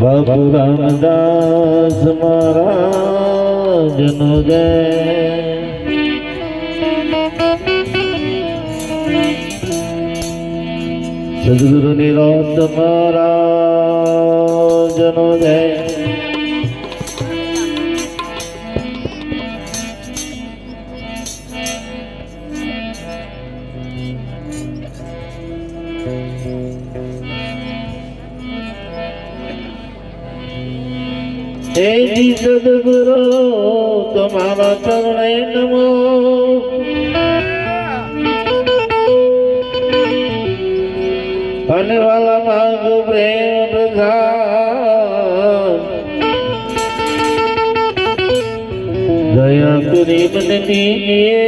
બાપુ રામદાસ મહારાજનો જય. સદગુરુ નિરોધ મહારાજનો જય. હે જી સદગુરુ તમારા ચરણે નમો. અને વાલા માગ પ્રેમ પ્રસાદ દયા કરી મને દીએ.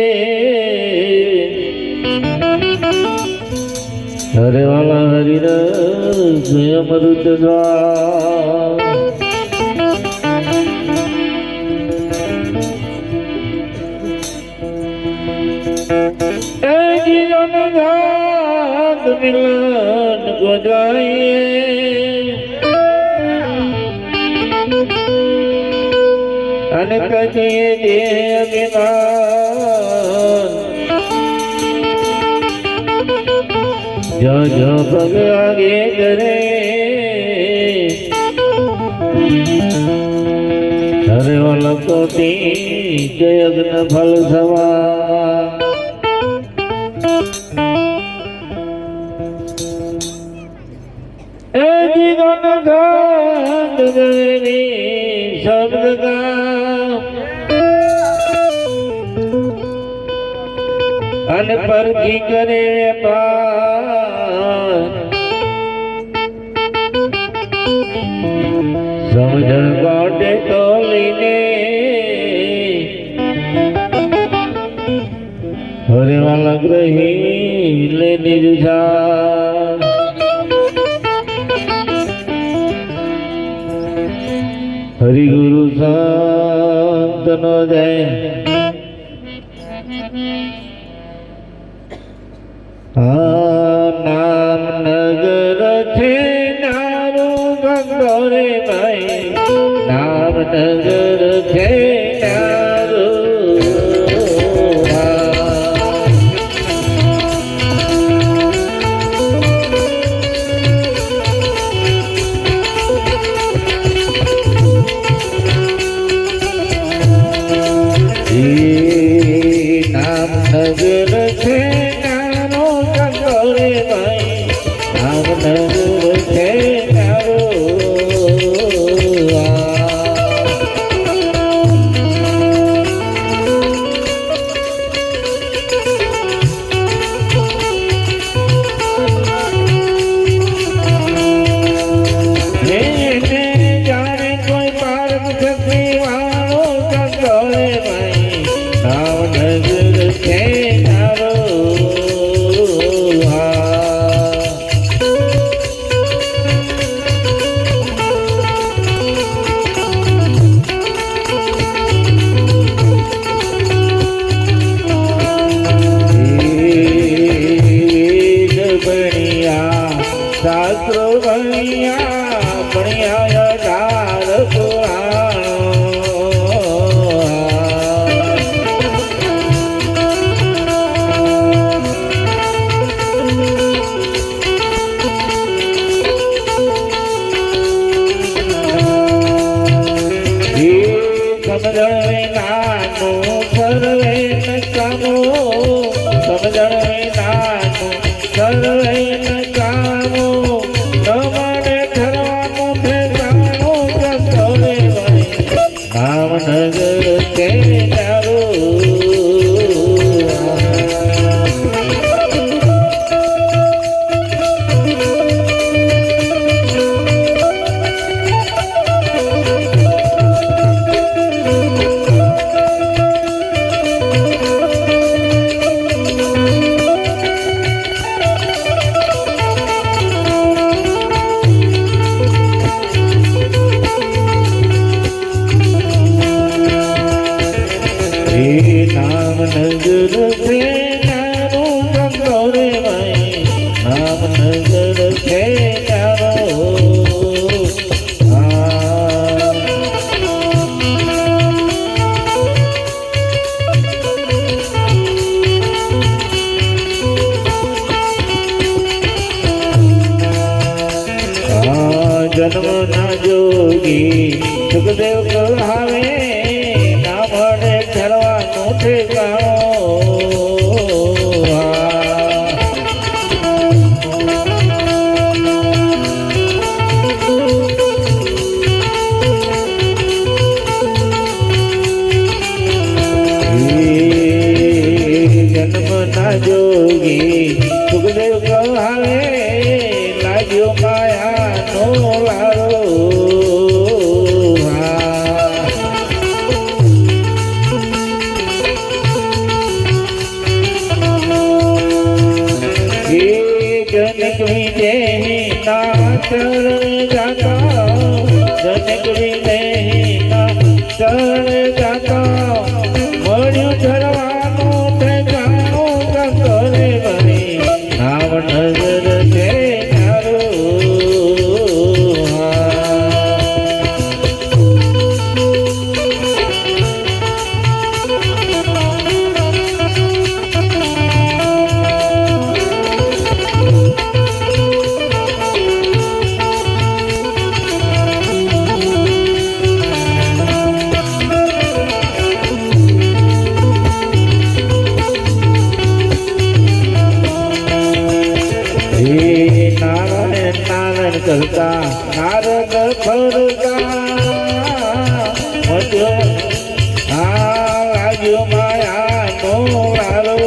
હરે વાલા હરિરસ અમૃત દ્વાર. મિલન ગોજાઈએ અને કજીએ દે અભિમાન. જો જો પગ આગે કરે હરે વાલા કોટી જયજ્ઞ ફલ સવા. શબ્દ અને પરથી કરે સમજણ કાઢે તો લઈને હરે વાલા ગ્રહી લે નિર્જા. હરિ ગુરુ સંત નો જય. નામ નગર છે નારું ગંગોરે ભાઈ. નામ નગર છે શાસ્ત્રો ભણ્યા ભણ્યા ધાર સમજણ નાનું સર્વે નકામો. સમજણ નાનું સર્વે નકામો. ભાવનગર કે નામ નગર છે જન્મ ના જોગી સુખદેવ કહાવે ના મળે ઠરવાનું ઠેકાણો જન્મ ના જોગી સુખદેવ કહાવે લાગ્યો માયાનો વાળો જનક વિજય ના ચરણ જાતા જનક વિજય ના ચરણ જાતા મળ્યું ઠરવાનું ઠેકાણું કરે બની નામ નજર છે કરતા નારદ ફરતા મજો લાગ્યો માયાનો વારો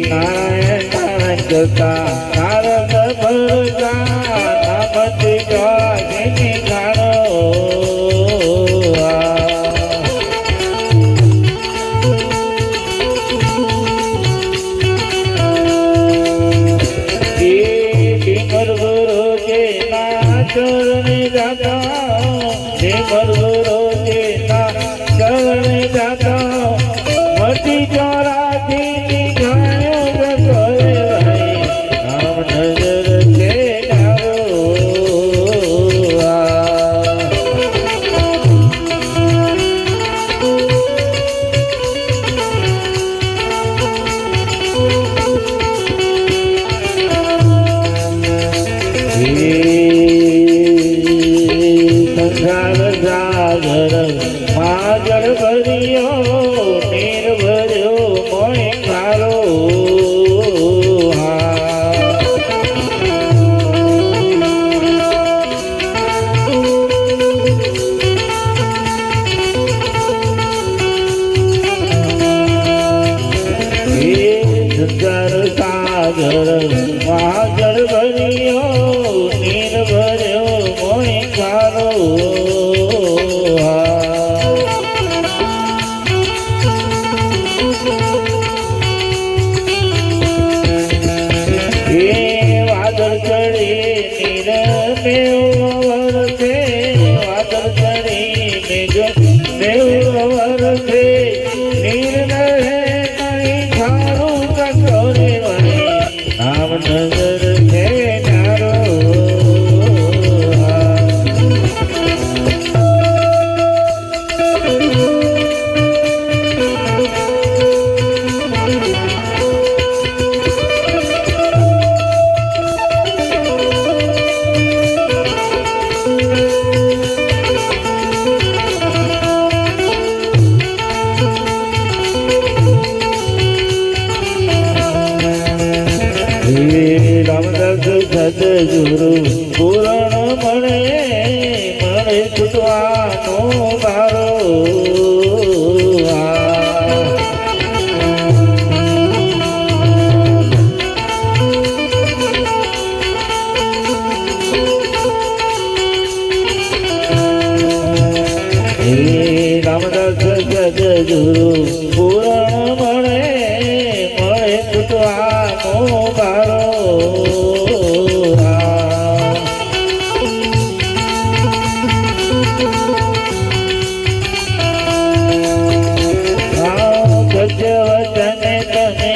નારાયણ નારાયણ કરતા નારદ ફરતા ચરણ જાતા મટી ચોરાથી ગાયો કરે નામ નજર છે માજળ ભર્યો નીર ભર્યો મોય ખારો સંસાર સાગર માજળ ભર્યો નીર ભર્યો મોય ખારો વાદળ ચડી નીર મેવર છે વાદળ ચડી મેઘ મેવર છે નીર રહે નહીં ખારું કરે વળી નામ નજર છે નારો રામદાસ સદગુરુ પૂરણ મળે મળે છૂટવાનો મારો રામદાસ સદગુરુ પૂરણ મળે મળે છૂટવાનો મારો સત્ય વચને તમે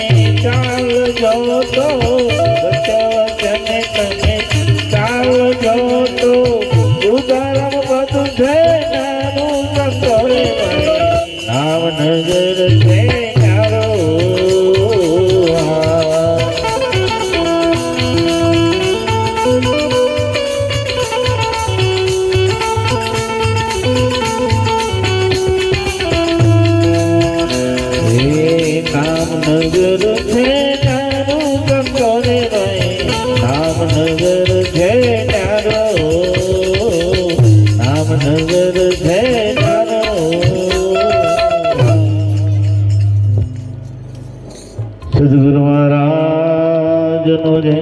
ચાલ જો તો નામનગર છે ન્યારો, નામનગર છે ન્યારો. સદગુરુ મહારાજનો જય.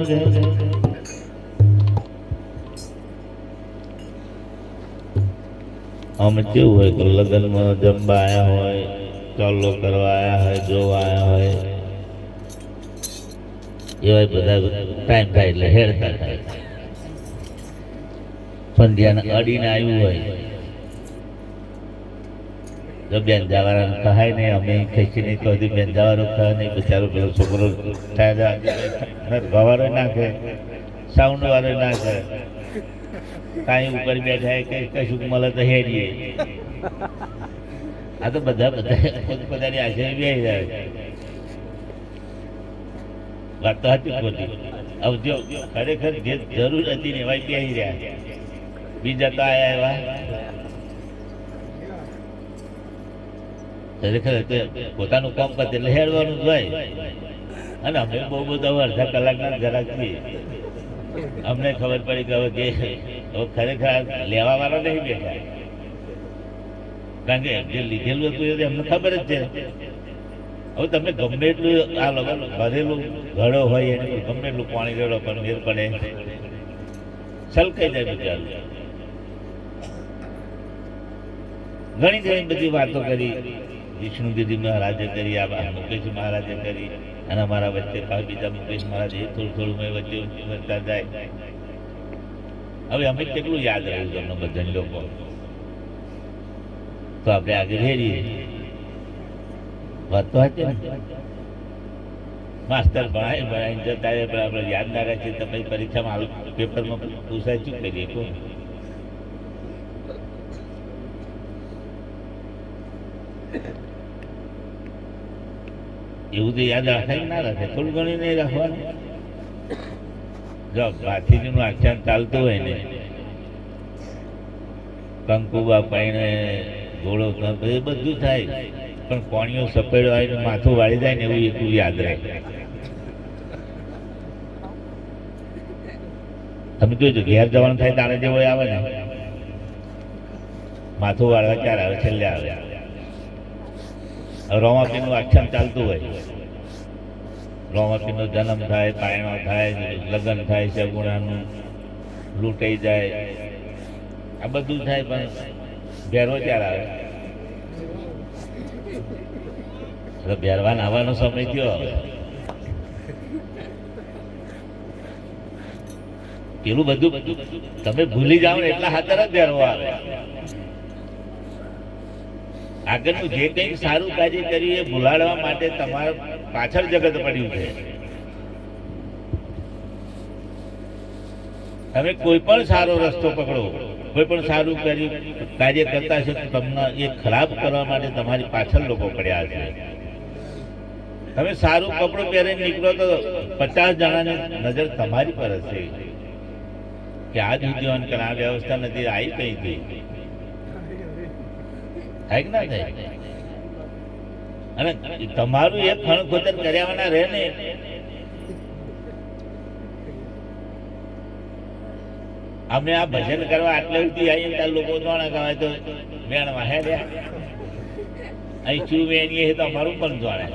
અમે કેવું હોય કે લગ્નમાં જમવા આવ્યા હોય, ચોલ્લો કરવા આવ્યા હોય, જોવા આવ્યા હોય, એવા બધા ટાઈમ થાય એટલે હેડતા થાય. પણ ધ્યાન અડીને આવ્યું હોય તો બેન જવાના કહાય નહીં, અમે ખેંચી નહીં કહી બેન જવાનું કહે નહીં. બિચારો પેલો છોકરો ગવારો નાખે, સાઉન્ડ વાળો નાખે, કાંઈ ઉપર બેઠા કે કશું મળે તો હેડીએ. આ તો બધા પોતાની આશરે બેસી જાય. વાત તો હતી ખોટી. હવે જો ખરેખર જે જરૂર હતી ને એવા બેસી રહ્યા, બીજા તો આયા એવા ખરેખર પોતાનું કામ કરते એટલે હેડવાનું જ હોય. અને અમે બહુ બધા અડધા કલાકના જરાક છીએ. અમને ખબર પડી કે હવે ખરેખર લેવા વાળા નહીં બેઠા, કારણ કે જે લીધેલું હતું એ અમને ખબર જ છે. હવે તમે ગમે એટલું આ લોકો ભરેલું ઘડો હોય એને ગમે એટલું પાણી રેડો પણ મેર પડે, છલકાઈ જાય બિચારું. ઘણી ઘણી બધી વાતો કરી, વિષ્ણુગીરી મહારાજે કરી, આ મુકેશ મહારાજે કરી, અને અમારા વચ્ચે બીજા મુકેશ મહારાજ એ થોડું થોડું મેં વચ્ચે વધતા જાય. હવે અમે કેટલું યાદ રહ્યું તમને બધા લોકો, તો આપણે આગળ હેરીએ. વાત તો હતી ને, માસ્તર ભણાવીને જતા રહે પણ આપણે યાદ ના રાખીએ તો પછી પરીક્ષામાં પેપરમાં પૂછાય શું કરીએ કોણ? એવું તો યાદ રાખાય ના રાખે, થોડું ઘણું નહીં રાખવાનું. જો ભાથીજીનું આખ્યાન ચાલતું હોય ને, કંકુબા પાઈને ઘોડો એ બધું થાય, પણ કોણીઓ સફેદ આવીને માથું વાળી જાય ને એવું એટલું યાદ રહે. તમે જોજો ઘેર જવાનું થાય તારે જેવો આવે ને, માથું વાળવા ક્યારે આવે? છેલ્લે આવે. રોમાપીનું આખ્યાન ચાલતું હોય, રોમાપીનો જન્મ થાય, પાયણો થાય, લગ્ન થાય, સગુણાનું લૂંટાઈ જાય, આ બધું થાય, પણ ભેરવો ક્યારે આવે? ભેરવાન આવવાનો સમય થયો. પેલું બધું તમે ભૂલી જાઓ ને એટલા હાથર જ ભેરવો આવે. આગળનું જે કંઈ સારું કાર્ય કર્યું એ ભૂલાડવા માટે તમારા પાછળ જગત પડ્યું છે. તમે કોઈ પણ સારો રસ્તો પકડો, કોઈ પણ સારું કાર્ય કરતા છો તો તમને એ ખરાબ કરવા માટે તમારી પાછળ લોકો પડ્યા છે. તમે સારું કપડું પહેરીને નીકળો તો 50 જણાની નજર તમારી પર હશે કે આ ઉદ્યોગ કે આ વ્યવસ્થા નથી, આવી કઈ ગઈ. થાય કે ના થાય? અને તમારું એક ખણ ખોતર કર્યાવાના રહે ને, અમે આ ભજન કરવા આટલે સુધી આવીએ ત્યારે લોકો જોણા કહેવાય તો વેણમાં હે રહ્યા, અહીં ચૂ વેણીએ તો અમારું પણ જોણે.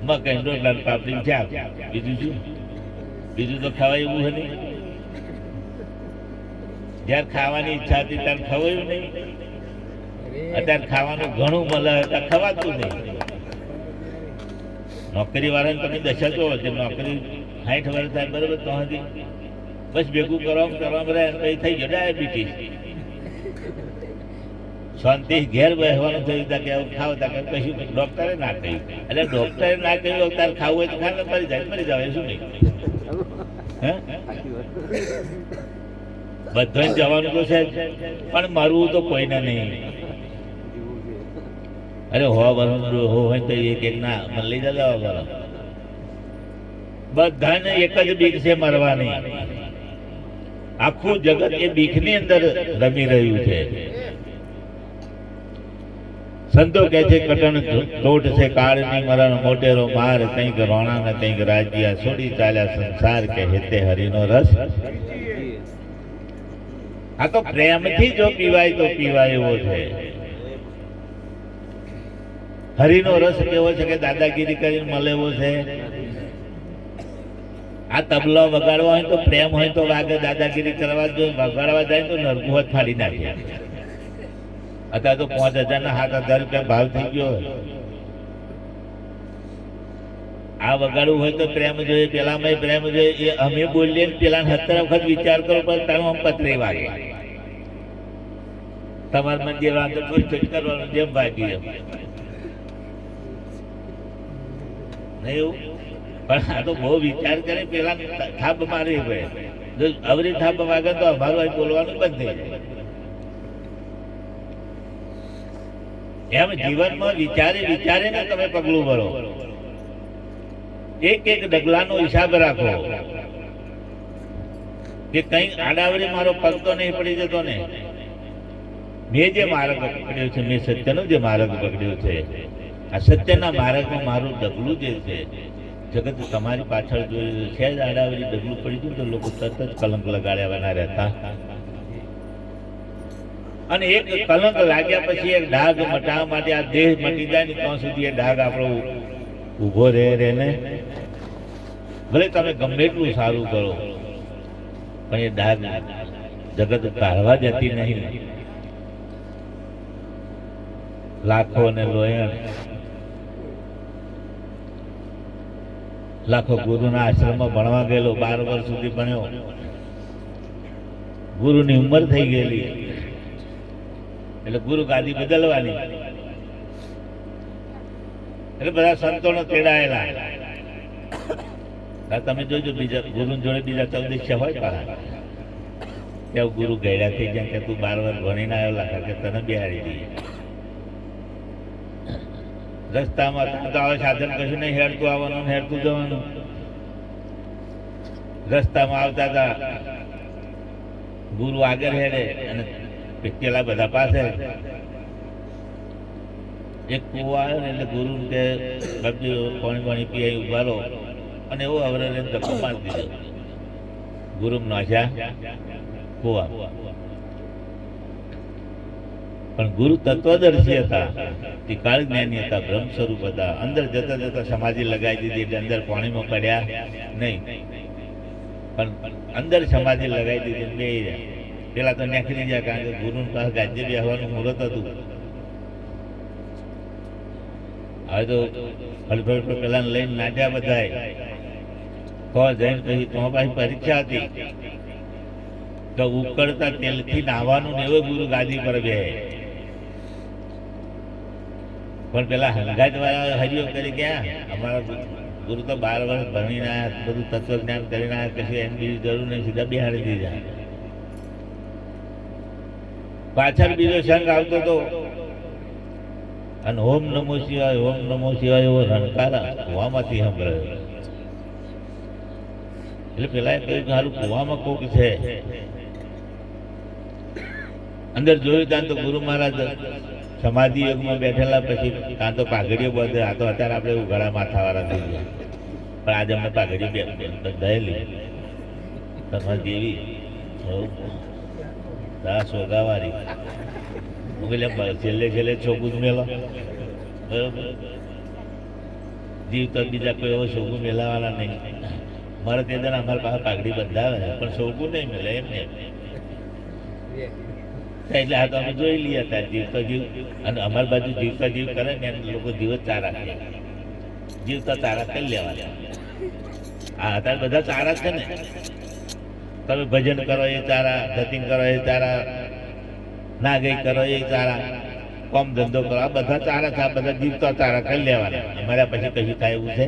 મકઈ રોટલા પાપડી ચા, બીજું શું? બીજું તો ખવાય એવું નહીં. જયારે ખાવાની ઈચ્છા હતી ત્યારે ખવાયું નહીં. અત્યારે ખાવાનું ઘણું મળે ત્યારે ખવાતું નહીં. નોકરી વાળાને તમે દશા જો નોકરી 60 વર્ષ થાય બરોબર, તો હતી બસ ભેગું કરવામાં રહે પછી થઈ ગયો ડાયાબિટીસ. શાંતિ ઘેર બેસવાનું થયું ત્યાં કે ખાવ ત્યાં કશું ડોક્ટરે ના કહ્યું, એટલે ડોક્ટરે ના કહ્યું તારે ખાવું હોય તો ખાને મરી જાય, મરી જાવ શું નહીં? હે બધાને જવાનું તો છે પણ મરવું તો કોઈને નહીં. અરે હોય તો એક ના મને લઈ જવા બરો, બધાને એક જ બીક છે મરવાની. આખું જગત એ બીકની અંદર રમી રહ્યું છે. સંતો કહે છે કટણ તોટ છે કાળની મરણ મોટેરો માર કંઈક રોણા ને કંઈક રાજ્યા છોડી ચાલ્યા સંસાર કે હેતે હરિનો રસ આ તો પ્રેમથી જો પીવાય તો પીવાય એવો છે હરિનો રસ કેવો છે કે દાદાગીરી કરીને મળે એવો છે આ તબલો વગાડવા હોય તો પ્રેમ હોય તો વાગે દાદાગીરી કરવા જો વગાડવા જાય તો નરકું ફાડી નાખે અત્યારે તો 5,000 ના 7,000 રૂપિયા ભાવ થઈ ગયો આ વગાડવું હોય તો પ્રેમ જોઈએ પેલામાં પ્રેમ જોઈએ એ અમે બોલીએ ને પેલા 70 વખત વિચાર કરો પણ તારું આમ પતરી વાગે તમારા મન જે વાંધો કોઈ કરવાનું જેમ ભાગી એમ નહીં એવું પણ આ તો બહુ વિચાર કરે પેલા થાપ મારી હોય જો અવરી થાપ વાગે તો અમારું બોલવાનું બંધ થઈ જાય એમ જીવનમાં વિચારે વિચારે ને તમે પગલું ભરો એક એક ડગલાનો હિસાબ રાખો કે કઈ આડાવડી મારો પગ તો નહીં પડી જતો ને મેં જે માર્ગ પકડ્યો છે મેં સત્યનો જે માર્ગ પકડ્યો છે આ સત્યના માર્ગમાં મારું ડગલું જે છે જગત તમારી પાછળ જોઈ છે જ આડાવડી ડગલું પડી ગયું તો લોકો તરત જ કલંક લગાડ્યા રહેતા અને એક કલંક લાગ્યા પછી એક ડાઘ મટાવવા માટે આ દેહ મટી જાય ને ત્યાં સુધી એ ડાઘ આપણો ઉભો રહે ને ભલે તમે ગમે એટલું સારું કરો પણ એ ડાઘ જગત કાઢવા જતી નહીં લાખો ને લોયણ લાખો ગુરુના આશ્રમમાં ભણવા ગયેલો 12 વર્ષ સુધી ભણ્યો ગુરુની ઉંમર થઈ ગયેલી એટલે ગુરુ ગાદી બદલવાની એટલે બધા સંતોનો તેડાયેલા તમે જોજો બીજા ગુરુ જોડે બીજા 14 હોય પાછા ત્યાં ગુરુ ગયડા થઈ ગયા કે તું 12 વર્ષ ભણીને આવ્યો લાગે કે તને બિહાડી દઈએ રસ્તામાં સાધન કશું નહીં હેડતું આવવાનું હેડતું જવાનું રસ્તામાં આવતા હતા ગુરુ આગળ હેડે અને પેલા બધા પાસે એક કુવો આવ્યો ને એટલે ગુરુ કે પાણી પીએ ઉભા રહો અને એવો હવે ધક્કો મારી દીધો ગુરુ નાખ્યા કુવા પણ ગુરુ તત્વદર્શી હતા કાળ જ્ઞાની હતા બ્રહ્મ સ્વરૂપ હતા અંદર જતા જતા સમાધિ લગાવી દીધી એટલે અંદર પાણીમાં પડ્યા નહીં પણ અંદર સમાધિ લગાવી દીધી બે પેલા તો નીકળી જાય કારણ કે ગુરુ પાસે ગાજ્ય બેહવાનું મુહૂર્ત હતું હવે તો હળફળ પેલા લઈને નાટ્યા બધાય તો જઈને પછી તો પાછી પરીક્ષા હતી તો ઉકળતા તેલથી નાહવાનું ને એવો ગુરુ ગાદી પર બે પણ પેલા હંગાત વાળા હરિયો કરી ગયા અમારા ગુરુ તો 12 વર્ષ ભણીને આવ્યા બધું તત્વજ્ઞાન કરીને આવ્યા કશું એની બીજી જરૂર નહીં સીધા બિહાડી દીધા પાછળ બીજો સંઘ આવતો હતો અને ઓમ નમો શિવાય એવો રણકારા કુવામાંથી સંભળાયો એટલે પેલા કહ્યું સારું કુવામાં કોક છે અંદર જોયું ત્યાં તો ગુરુ મહારાજ સમાધિ યોગમાં બેઠેલા પછી કાં તો પાઘડીઓ બધે આ તો અત્યારે આપણે ઉઘાડા માથાવાળા થઈ ગયા પણ આજે અમને પાઘડીઓ દહેલી તમારી જેવી સોગાવાળી છેલ્લે છોકું મેલો બરોબર જીવ તો બીજા કોઈ એવો છોકું મેલાવાળા નહીં મારે તે દાડા અમારા પાસે પાઘડી બંધાવે પણ છોકું નહીં મેલે એમને એટલે આ તો અમે જોઈ લઈએ હતા જીવતા જીવ અને અમારી બાજુ જીવતા જીવ કરે ને એમ લોકો જીવ જ ચારા કરે જીવતા ચારા કરી લેવાના આ અત્યારે બધા ચારા છે ને તમે ભજન કરો એ ચારા ધતિંગ કરો એ ચારા નાગઈ કરો એ ચારા કોમ ધંધો કરો આ બધા ચારા છે આ બધા જીવતા ચારા કરી લેવાના અમારા પછી કશું થાય એવું છે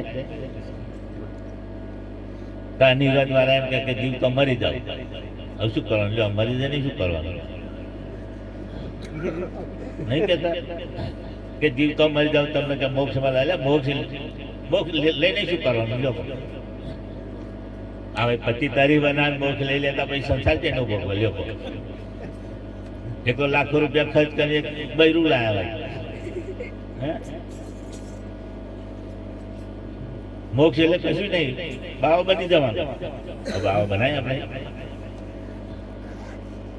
નિરાજ વાળા એમ કે જીવ તો મરી જાવ હવે શું કરવાનું લો મરી જાય શું કરવાનું નહીં કેતા કે જીવ તો મરી જાવ તમને કે મોક્ષ માં મોક્ષ લઈને શું કરવાનું લો હવે પતિ તારી બનાન મોક્ષ લઈ લેતા પછી સંસાર છે એનો ભોગવ લ્યો એક તો લાખો રૂપિયા ખર્ચ કરી બૈરું લાયા હે? મોક્ષ એટલે કશું નહીં, બાવા બની જવાનું. બાવા બનાય આપણે,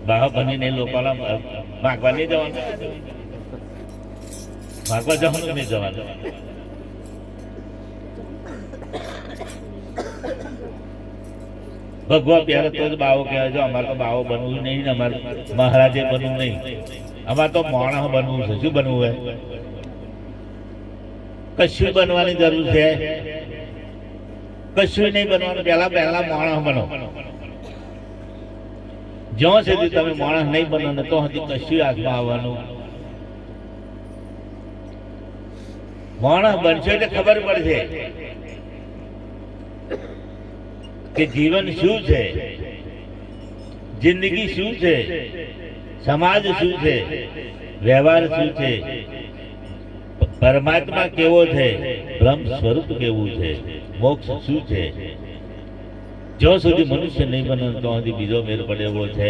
બાવા બનીને લોકોના માગવા નહીં જવાનું, માગવા જવાનું નહીં જવાનું. ભગવા પ્યારે તો જ બાવો કહેવાય છે. અમારે તો બાવો બનવું નહીં ને અમારે મહારાજે બનવું નહીં, અમારે તો માણસ બનવું છે. શું બનવું હોય? કશું બનવાની જરૂર છે? કશું નહીં બનવાનું. પહેલા માણસ બનો. જ્યાં સુધી તમે માણસ નહીં બનો ને તો સુધી કશું હાથમાં આવવાનું. માણસ બનશો એટલે ખબર પડશે કે જીવન શું છે, જિંદગી શું છે, સમાજ શું છે, વ્યવહાર શું છે, પરમાત્મા કેવો છે, બ્રહ્મ સ્વરૂપ કેવું છે, મોક્ષ શું છે. જ્યાં સુધી મનુષ્ય નહીં બને ત્યાં સુધી બીજો મેળ પડે એવો છે.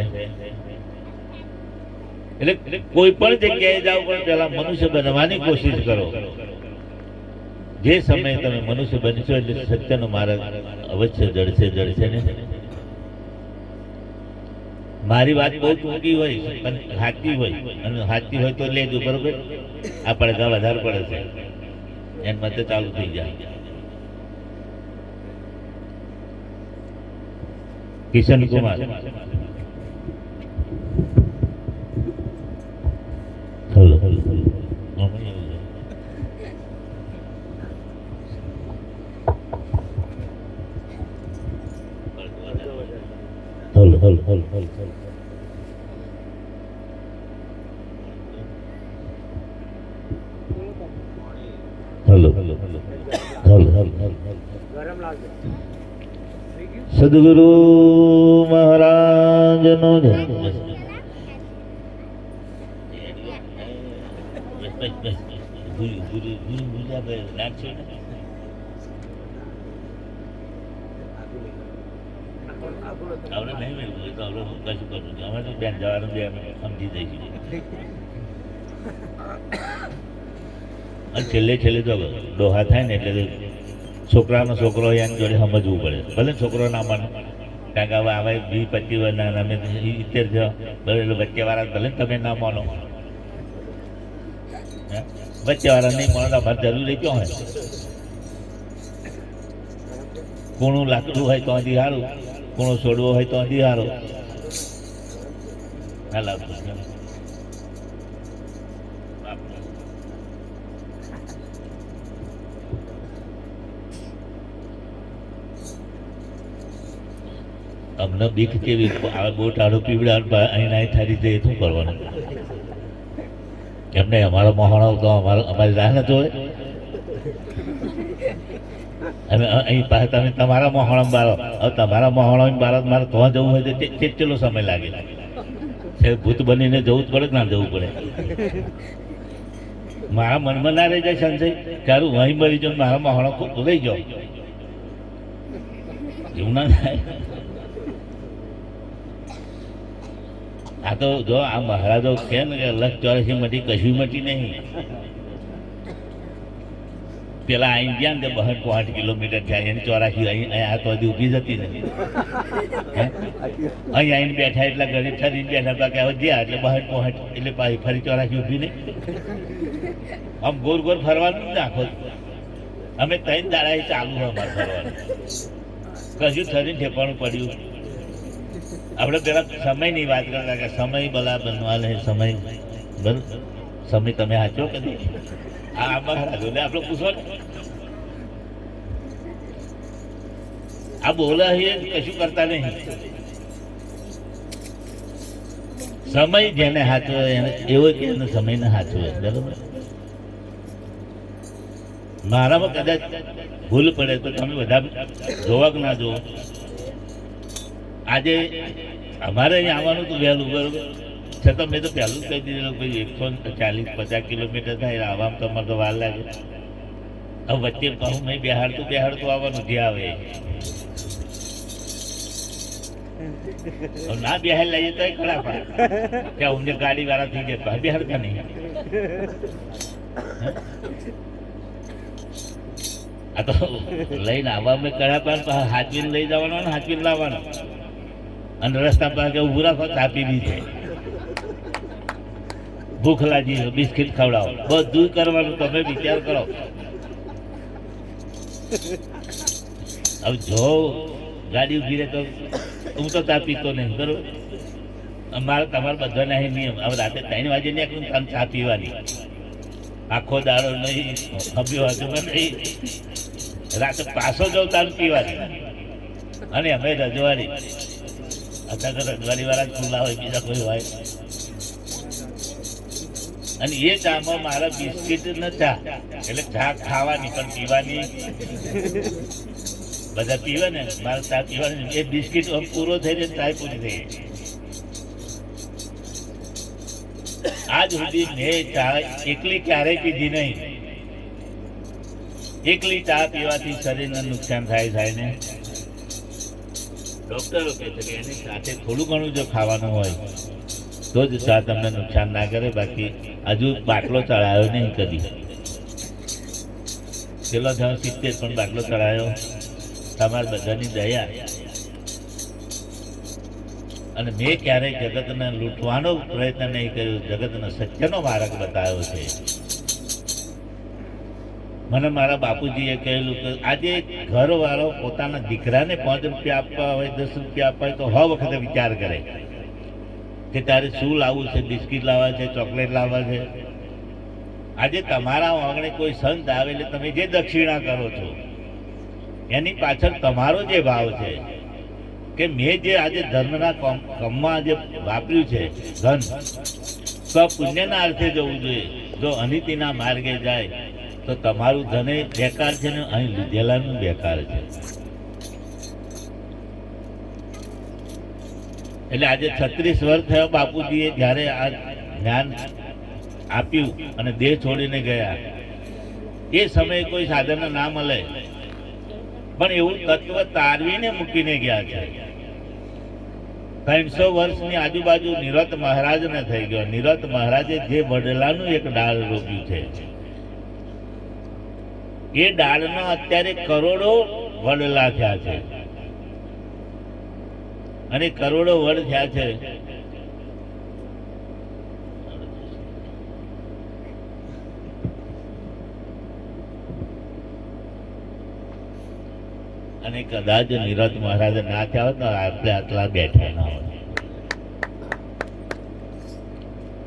એટલે કોઈ પણ જગ્યાએ જાઓ પણ પેલા મનુષ્ય બનવાની કોશિશ કરો. જે સમયે તમે મનુષ્ય બનશો એટલે સત્યનો માર્ગ અવશ્ય જડશે ને. મારી વાત બહુ ટૂંકી હોય પણ સાચી હોય, અને સાચી હોય તો લેજો, બરોબર. આ પડઘા વધારે પડે છે એમ મતે ચાલુ થઈ જાય. Kishan Kumar, hello hello hello, hello hello hello hello hello hello hello hello hello. સદગુરુ મહારાજ નો જય. આપણે નહીં મેળવું તો આપણે કશું કરવું છે. અમે તો બેન જવાનું બે સમજી જઈશું. અને છેલ્લે તો ડોહા થાય ને એટલે છોકરાનો છોકરો એની જોડે સમજવું પડે. ભલે છોકરો ના માને, કારણ કે હવે આવે 20-25 વર્ષના, અમે 70 થયો, બરાબર. એટલે વચ્ચેવાળા ભલે તમે ના માનો, વચ્ચેવાળા નહીં માનો તો અમારે જરૂરી ક્યાં હોય? કૂણું લાકડું હોય તો હજી સારું, કૂણું છોડવો હોય તો હજી સારું. ના લાગતું અમને બીક કેવી? બહુ ટાળું પીવડા અહીં થારી જાય શું કરવાનું? એમને અમારો મહાણો તો અમારી રાહ ન જોવે. અમે અહીં પાસે તમે તમારા મહાણો બારો, હવે તમારા મહાણો બારો મારે તો જવું હોય તો કેટલો સમય લાગે? ભૂત બનીને જવું જ પડે કે ના જવું પડે? મારા મનમાં ના રહી જાય સંશય, ચારું વहीं મરી જાઉં, મારા મહાણો ખૂબ રહી જાઓ, એવું ના થાય. આ તો જો આ મહારાજો કે ને કે 84 મટી કશું મટી નહીં. પેલા અહીં ગયા ને 62 કિલોમીટર થયા, એની 84 અહીં આ તો હજી ઊભી જતી નથી. અહીં આવીને બેઠા એટલા ઘરે ઠરીને બેઠા કે હવે જ્યાં એટલે 62 એટલે પાછી ફરી 84 ઊભી નહીં. આમ ગોર ગોર ફરવાનું જ નાખો. અમે 3 દાડા ચાલુ હોય અમારે ફરવાનું, કશું ઠરીને ઠેપાણું પડ્યું. આપણે પેલા સમયની વાત કરતા કે સમય બલા બનવા લે, સમય બન સમય તમે સાચો કે નહીં? આ મહારાજો ને આપણે પૂછો ને, આ બોલા કશું કરતા નહીં. સમય જેને સાચો એને એવો કે સમય ને સાચો, બરોબર. મારામાં કદાચ ભૂલ પડે તો તમે બધા જોવા કે ના જોવો. આજે અમારે અહીંયા આવવાનું તો વહેલું, બરોબર. છતાં મેં તો પહેલું જ કહી દીધેલું ભાઈ 140-50 કિલોમીટર થાય, આવવામાં તો અમારે તો વાર લાગે. હવે વચ્ચે કહું મેં બેહાડતું આવવાનું જે આવે. ના બેહાર લઈએ તો ખરાબ ત્યાં અમને ગાડી વાળા થઈ જાય, બિહાડતા નહીં. આ તો લઈને આવવા મેં કડા પણ હાચવીને લઈ જવાનો ને હાચવીને લાવવાનો, અને રસ્તા પાસે ઉભું રાખો ચા પીવી છે, ભૂખ લાગી બિસ્કિટ ખવડાવો, બધું કરવાનું. તમે વિચાર કરો. હવે જો ગાડી ઉભી રહે તો હું તો ચા પીતો નહીં, બરોબર. અમારે તમારે બધા નહીં નિયમ. હવે રાતે 3 વાગે નીકળું તમે ચા પીવાની, આખો દાડો નહીં, હબ્યો હજુમાં નહીં, રાતે પાછો જાઉં તાર પીવાની. અને અમે રજવાડી, અત્યારે તો રજવાડી વાળા જ ખુલ્લા હોય, બીજા કોઈ હોય. અને એ ચામાં મારા બિસ્કિટ ને ચા, એટલે ચા ખાવાની પણ પીવાની. બધા પીવે ને, મારે ચા પીવાની. એ બિસ્કિટ પૂરો થઈ જાય, ચા પૂરી થઈ જાય. આજ સુધી મેં ચા એકલી ક્યારેય પીધી નહીં. એકલી ચા પીવાથી શરીરને નુકસાન થાય ને. ડોક્ટરો કહે છે કે એની સાથે થોડું ઘણું જો ખાવાનું હોય તો જ ચા તમને નુકસાન ના કરે. બાકી હજુ બાટલો ચડાયો નહીં કદી. પેલો થયો 70 પણ બાટલો ચડાયો તમારા બધાની દયા. અને મેં ક્યારેય જગતને લૂંટવાનો પ્રયત્ન નહીં કર્યો, જગતને સત્યનો માર્ગ બતાવ્યો છે. મને મારા બાપુજીએ કહેલું કે આજે ઘરવાળો પોતાના દીકરાને 5 રૂપિયા આપવા હોય, 10 રૂપિયા આપવા હોય તો 100 વખતે વિચાર કરે કે તારે શું લાવવું છે, બિસ્કિટ લાવવા છે, ચોકલેટ લાવવા છે. આજે તમારા આંગણે કોઈ સંત આવે એટલે તમે જે દક્ષિણા કરો છો એની પાછળ તમારો જે ભાવ છે કે મેં જે આજે ધર્મના કામમાં જે વાપર્યું છે ધન, તો પુણ્યના અર્થે જવું જોઈએ. જો અનિતિના માર્ગે જાય તો તમારું ધને બેકાર છે ને અહીં લીધેલાનું બેકાર છે. એટલે આજે 36 વર્ષ થયો બાપુજીએ જ્યારે આ જ્ઞાન આપ્યું અને દેહ છોડીને ગયા. એ સમયે કોઈ સાધન ના મળે, પણ એવું તત્વ તારવીને મૂકીને ગયા છે. 300 વર્ષની આજુબાજુ નિરત મહારાજને થઈ ગયો. નિરત મહારાજે જે વડલાનું એક ડાળ રોપ્યું છે, એ ડાળનો અત્યારે કરોડો વડલા થયા છે. અને કરોડો વડ થયા છે. અને કદાચ નિરત મહારાજ ના થયા હોત તો આપણે આટલા બેઠા ના હોત.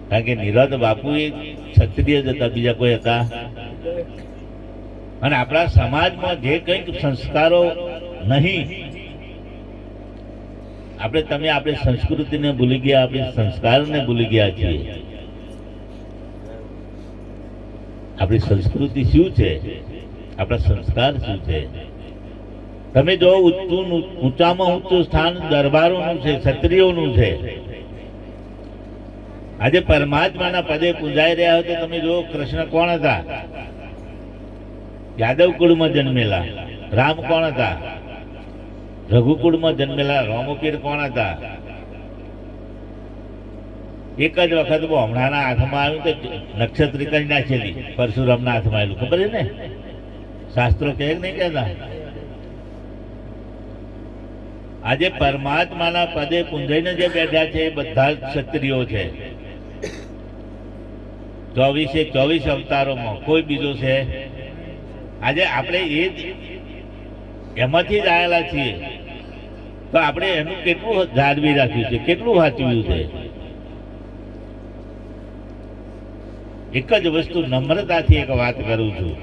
કારણ કે નિરત બાપુ એ ક્ષત્રિય જ હતા, બીજા કોઈ હતા. અને આપણા સમાજમાં જે કંઈક સંસ્કારો નહીં, તમે આપણી સંસ્કૃતિને ભૂલી ગયા, આપણી સંસ્કારને ભૂલી ગયા છીએ. આપણી સંસ્કૃતિ શું છે, આપણા સંસ્કાર શું છે? તમે જો ઊંચામાં ઊંચું સ્થાન દરબારોનું છે, ક્ષત્રિયોનું છે. આજે પરમાત્માના પદે પૂજાઈ રહ્યા હોય તો તમે જો કૃષ્ણ કોણ હતા? યાદવ કુળમાં જન્મેલા. રામ કોણ હતા? રઘુકુળમાં જન્મેલા. રામોપીર કોણ હતા? એક જ વખત હમણાંના હાથમાં આવ્યું તો નક્ષત્ર કરી નાખેલી, પરશુરામના હાથમાં આવેલું. ખબર છે ને? શાસ્ત્રો કહે નહીં કહેતા. આજે પરમાત્માના પદે પૂંજાઈને જે બેઠા છે એ બધા ક્ષત્રિયો છે. 24 અવતારોમાં કોઈ બીજો છે? આજે આપણે એમાંથી જ આવેલા છીએ, તો આપણે એનું કેટલું જાળવી રાખ્યું છે, કેટલું વાંચ્યું છે? એક જ વસ્તુ નમ્રતાથી એક વાત કરું છું.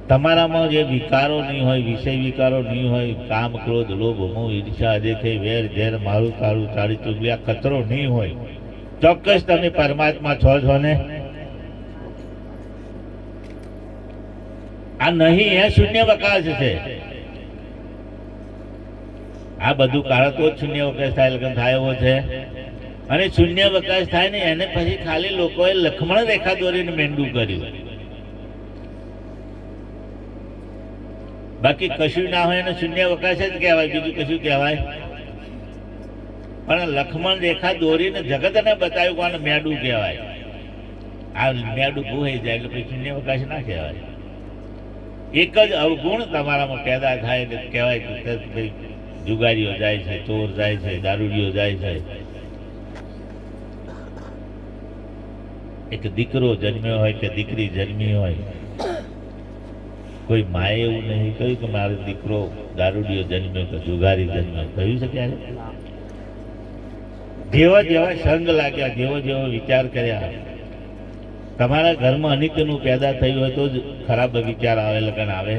તમારામાં જે વિકારો નહીં હોય, વિષય વિકારો નહીં હોય, કામ, ક્રોધ, લોભ, મોહ, ઈર્ષા, અદેખે, વેર, ઝેર, મારું તારું, ચાળી ચુગલી, આ કચરો નહીં હોય, ચોક્કસ તમે પરમાત્મા છો ને? આ નહીં એ શૂન્યવકાશ છે. આ બધું કાળ તો જ શૂન્યવકાશ થાય, લગ્ન થાય એવો છે. અને શૂન્યવકાશ થાય ને એને પછી ખાલી લોકોએ લક્ષ્મણ રેખા દોરીને મેંડું કર્યું. બાકી કશું ના હોય એને શૂન્યવકાશ જ કહેવાય, બીજું કશું કહેવાય. પણ લક્ષ્મણ રેખા દોરીને જગતને બતાવ્યું કોને મેંડું કહેવાય. આ મેડું ભૂહાઈ જાય એટલે પછી શૂન્યાવકાશ ના કહેવાય. એક જ અવગુણ તમારામાં પેદા થાય એટલે કહેવાય કે ભાઈ જુગારીઓ જાય છે, ચોર જાય છે, દારૂડીઓ જાય છે. એક દીકરો જન્મ્યો હોય કે દીકરી જન્મી હોય, કોઈ માએ એવું નહીં કહ્યું કે મારો દીકરો દારૂડીઓ જન્મ્યો કે જુગારી જન્મ્યો, કહ્યું છે ક્યારે? જેવા જેવા સંગ લાગ્યા, જેવો જેવો વિચાર કર્યા, તમારા ઘરમાં અનિત્યનું પેદા થયું હોય તો જ ખરાબ વિચાર આવે, લગન આવે.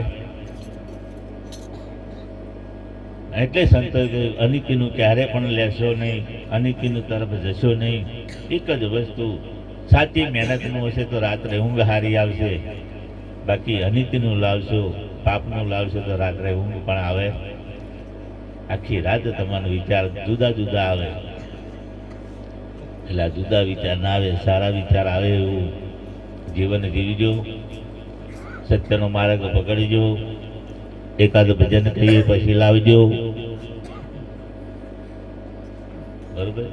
એટલે સંતો અનિત્યનું ક્યારે પણ લેશો નહીં, અનિત્યનું તરફ જશો નહીં. એક જ વસ્તુ, સાચી મહેનતનું હશે તો રાત્રે ઊંઘ હારી આવશે, બાકી અનિત્યનું લાવશો, પાપનું લાવશો તો રાત્રે ઊંઘ પણ આવે. આખી રાત તમારો વિચાર જુદા જુદા આવે. એટલે આ જુદા વિચાર ના આવે, સારા વિચાર આવે એવું જીવન જીવજો. સત્યનો માર્ગ પકડજો. એકાદ ભજન કહીએ પછી લાવજો. બરોબર.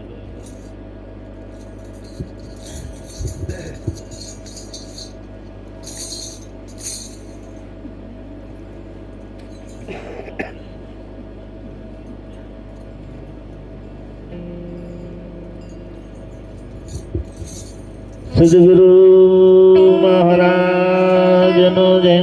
સદગુરુ મહારાજનો જય.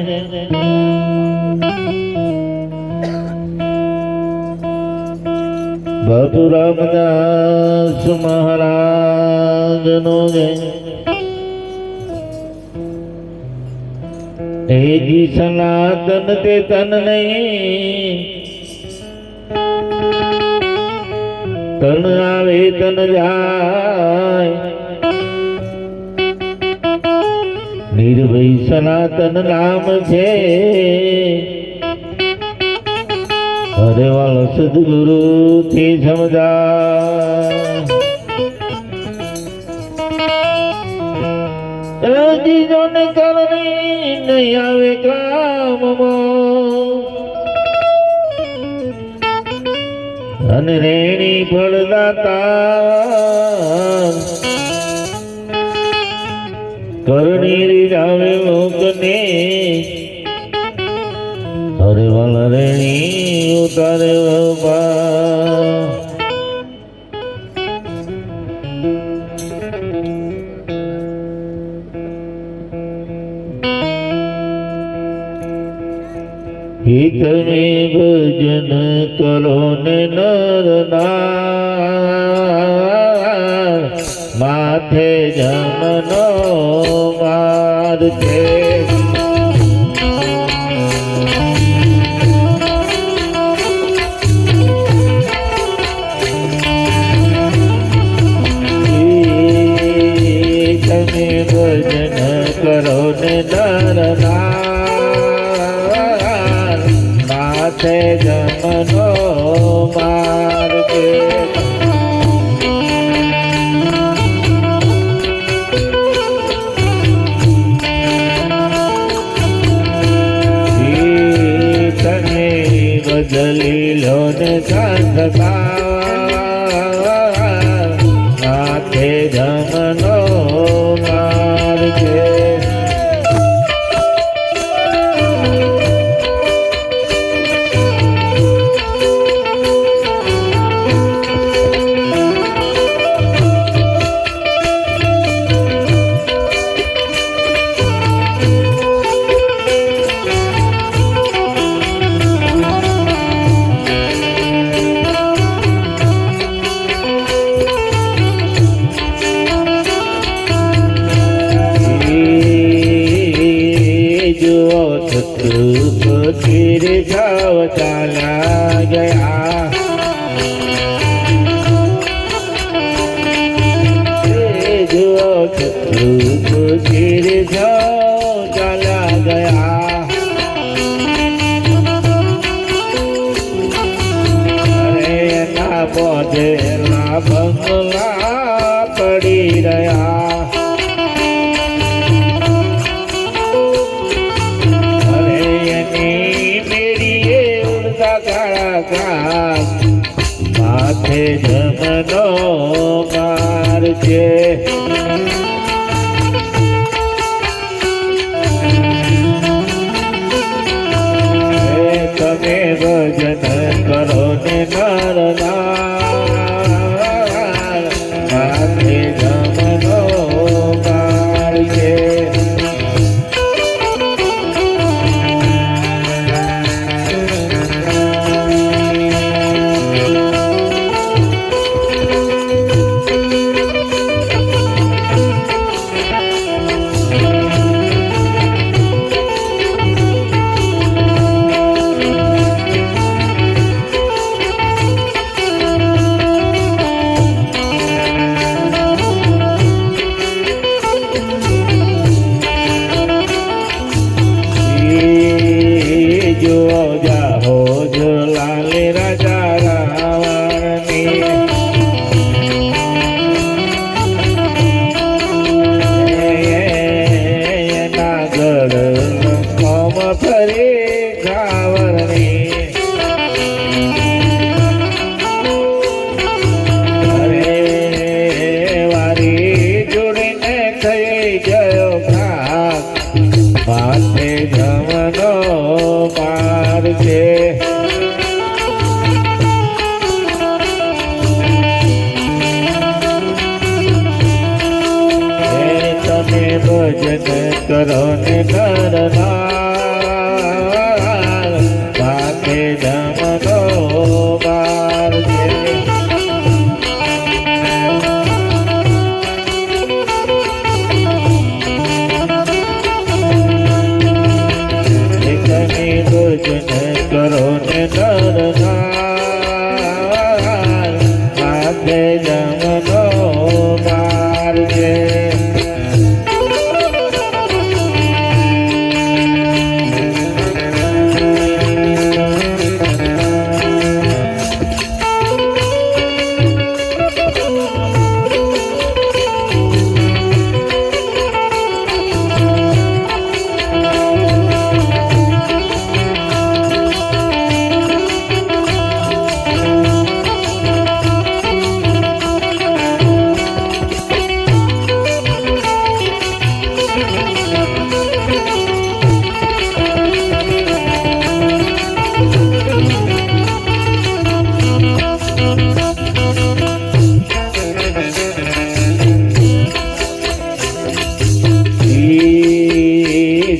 બાપુ રામદાસ મહારાજનો જય. હે જી સનાતન તે તન નહીં, તન આવે તન જાય. નિર્ભય સનાતન નામ છે, અરે વાલો સદગુરુ થી સમજા. જીજો ને કરણી નહીં આવે કામમાં, અને રેણી ફળદાતા કરણી રીજાવે લોકને. અરે વાલા રેણી ઉતારે બાપા. હિત મે ભજન કરો ને નર નાર, માથે જમનો માર છે. તમે ભજન કરો ને નર નાર, માથે જમનો માર છે. બદલી લો ને સંસ્કાર, માથે જમનો માર છે. ફકીર જાવ ચાલા ગયા, જો ફકીર જાવ ચાલા ગયા. અરે ના પહોંચેલા બંગલા પડી રહ્યા. માથે જમનો માર છે. ને નર નાર માથે જમનો બાર છે માથે જમનો પાર છે તમે ભજન કરો ને નરનાર માથે જમનો પાર છે ભજન કરો ને નરનાર માથે જમનો પાર છે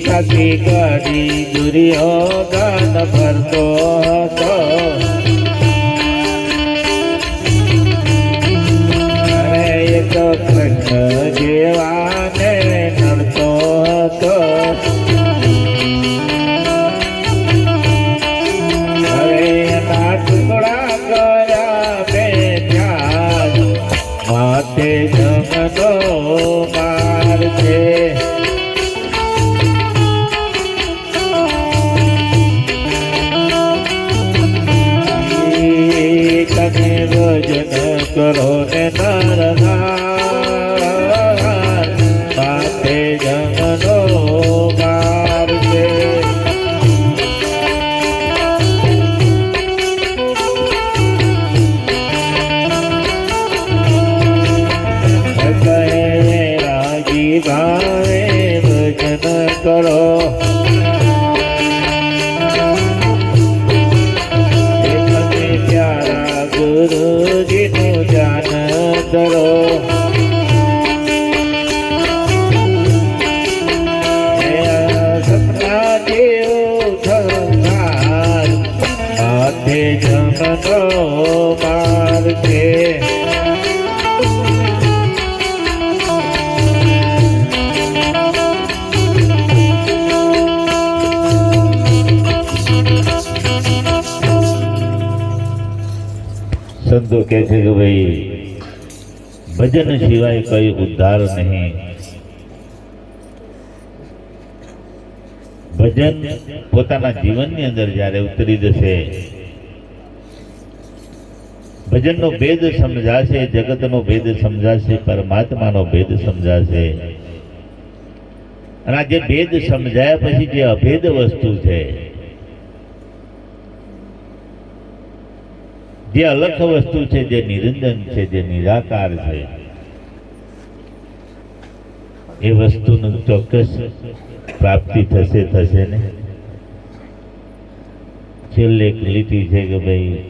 સાથી કરી દુર્યોધન ફરતો હતો અરે એ તો કૃષ્ણ જેવાને નડતો હતો અરે એના ટુકડા કર્યા બે ત્યાગ માથે જમનો માર છે ભજન કરો ને નરનાર માથે જમનો પાર છે રાજી ભાવે ભજન કરો ગુરુજીનું ધ્યાન કરો સપના જેવું સંસાર માથે જમનો માર છે સંતો કહે છે કે ભાઈ ભજન સિવાય કઈ ઉદ્ધાર નહીં ભજન પોતાના જીવનની અંદર જ્યારે ઉતરી જશે ભજનનો ભેદ સમજાશે જગતનો ભેદ સમજાશે પરમાત્માનો ભેદ સમજાશે અને આ જે ભેદ સમજાયા પછી જે અભેદ વસ્તુ છે જે અલખ વસ્તુ છે જે નિરંજન છે જે નિરાકાર છે એ વસ્તુનું ચોક્કસ પ્રાપ્તિ થશે ને છેલ્લે એક લીટી છે કે ભાઈ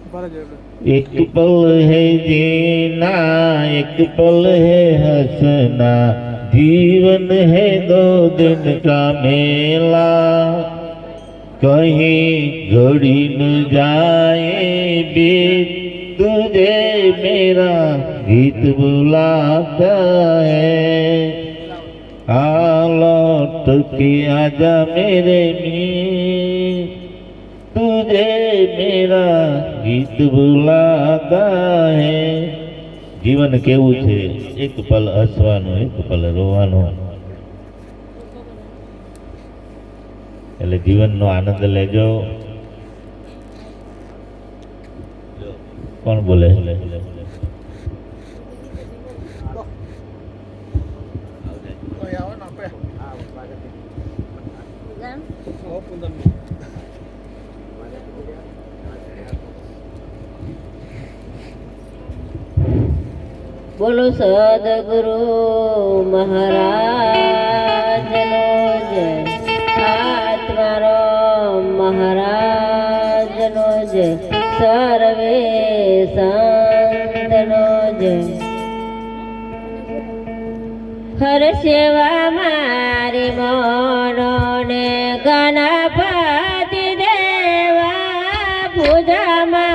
एक पल है जीना, एक पल है हंसना, जीवन है 2 दिन का मेला। कहीं घड़ी न जाए बीत, तुझे मेरा गीत बुलाता है। आ लौट के आजा मेरे मीत, तुझे मेरा गीत बुलाता है। जीवन केवुं छे, एक पल हसवानुं, एक पल रोवानुं। એટલે જીવનનો આનંદ લેજો। કોણ બોલે? બોલો સદગુરુ મહારાજનો જય, આત્મારો મહારાજનો જય, સર્વે સંતનો જય। હર સેવા મારી મનોને ગણપતિ દેવા પૂજામાં